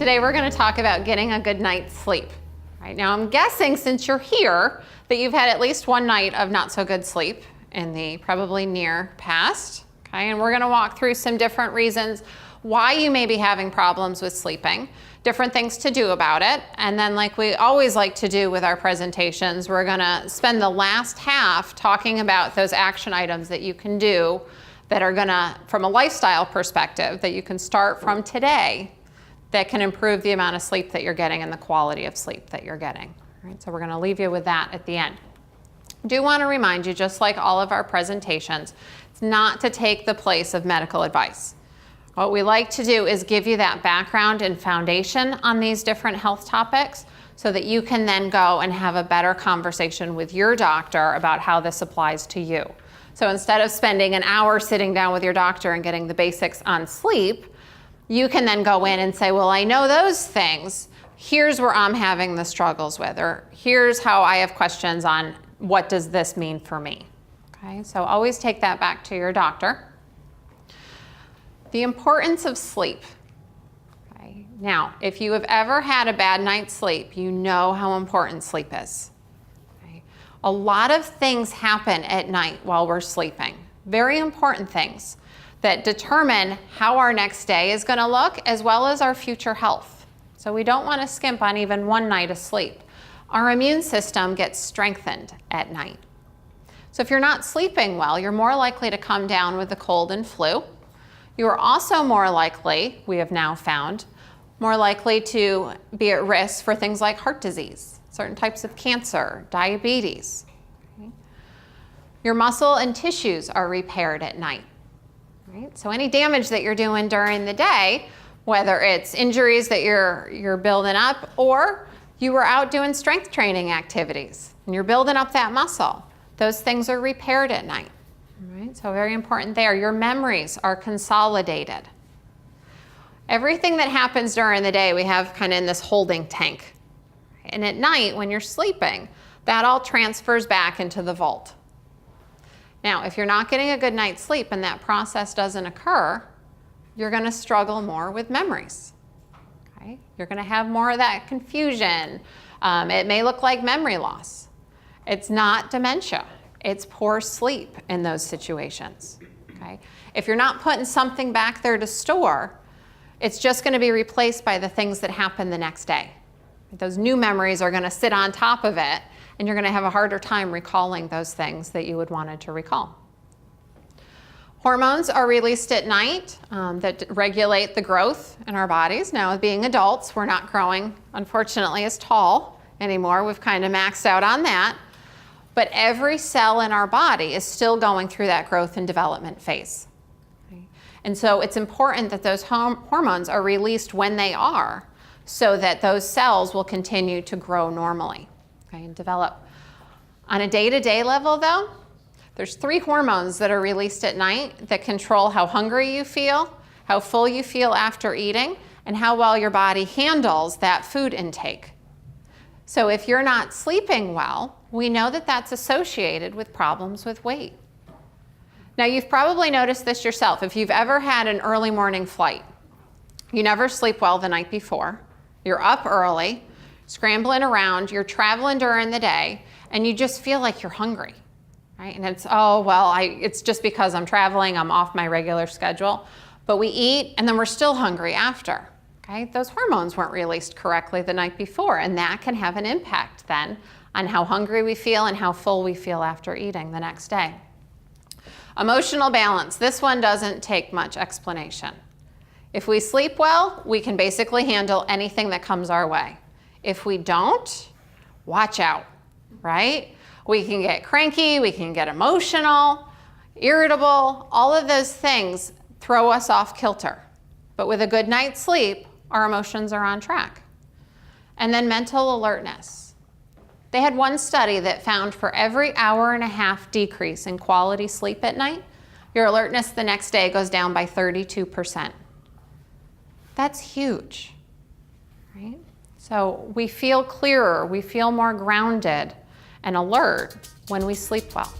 Today we're going to talk about getting a good night's sleep. Right now I'm guessing since you're here that you've had at least one night of not so good sleep in the probably near past. Okay, and we're going to walk through some different reasons why you may be having problems with sleeping, different things to do about it, and then like we always like to do with our presentations, we're going to spend the last half talking about those action items that you can do that are going to, from a lifestyle perspective, that you can start from today that can improve the amount of sleep that you're getting and the quality of sleep that you're getting. All right, so we're going to leave you with that at the end. I do want to remind you, just like all of our presentations, it's not to take the place of medical advice. What we like to do is give you that background and foundation on these different health topics so that you can then go and have a better conversation with your doctor about how this applies to you. So instead of spending an hour sitting down with your doctor and getting the basics on sleep, you can then go in and say, well, I know those things. Here's where I'm having the struggles with, or here's how I have questions on what does this mean for me. Okay, so always take that back to your doctor. The importance of sleep. Okay. Now, if you have ever had a bad night's sleep, you know how important sleep is. Okay. A lot of things happen at night while we're sleeping. Very important things that determine how our next day is going to look as well as our future health. So we don't want to skimp on even one night of sleep. Our immune system gets strengthened at night. So if you're not sleeping well, you're more likely to come down with a cold and flu. You are also more likely, we have now found, more likely to be at risk for things like heart disease, certain types of cancer, diabetes. Okay. Your muscle and tissues are repaired at night. Right? So any damage that you're doing during the day, whether it's injuries that you're building up or you were out doing strength training activities and you're building up that muscle, those things are repaired at night. Right, so very important there. Your memories are consolidated. Everything that happens during the day we have kind of in this holding tank. And at night when you're sleeping, that all transfers back into the vault. Now, if you're not getting a good night's sleep and that process doesn't occur, you're going to struggle more with memories. Okay? You're going to have more of that confusion. It may look like memory loss. It's not dementia. It's poor sleep in those situations. Okay? If you're not putting something back there to store, it's just going to be replaced by the things that happen the next day. Those new memories are going to sit on top of it, and you're going to have a harder time recalling those things that you would wanted to recall. Hormones are released at night that regulate the growth in our bodies. Now, being adults, we're not growing, unfortunately, as tall anymore. We've kind of maxed out on that. But every cell in our body is still going through that growth and development phase. Okay? And so it's important that those hormones are released when they are so that those cells will continue to grow normally, okay, and develop. On a day-to-day level, though, there's 3 hormones that are released at night that control how hungry you feel, how full you feel after eating, and how well your body handles that food intake. So if you're not sleeping well, we know that that's associated with problems with weight. Now, you've probably noticed this yourself. If you've ever had an early morning flight, you never sleep well the night before, you're up early, scrambling around, you're traveling during the day, and you just feel like you're hungry, right? And it's, oh, well, it's just because I'm traveling, I'm off my regular schedule. But we eat, and then we're still hungry after. Okay? Those hormones weren't released correctly the night before, and that can have an impact then on how hungry we feel and how full we feel after eating the next day. Emotional balance. This one doesn't take much explanation. If we sleep well, we can basically handle anything that comes our way. If we don't, watch out, right? We can get cranky, we can get emotional, irritable, all of those things throw us off kilter. But with a good night's sleep, our emotions are on track. And then mental alertness. They had one study that found for every hour-and-a-half decrease in quality sleep at night, your alertness the next day goes down by 32%. That's huge, right? So we feel clearer, we feel more grounded and alert when we sleep well.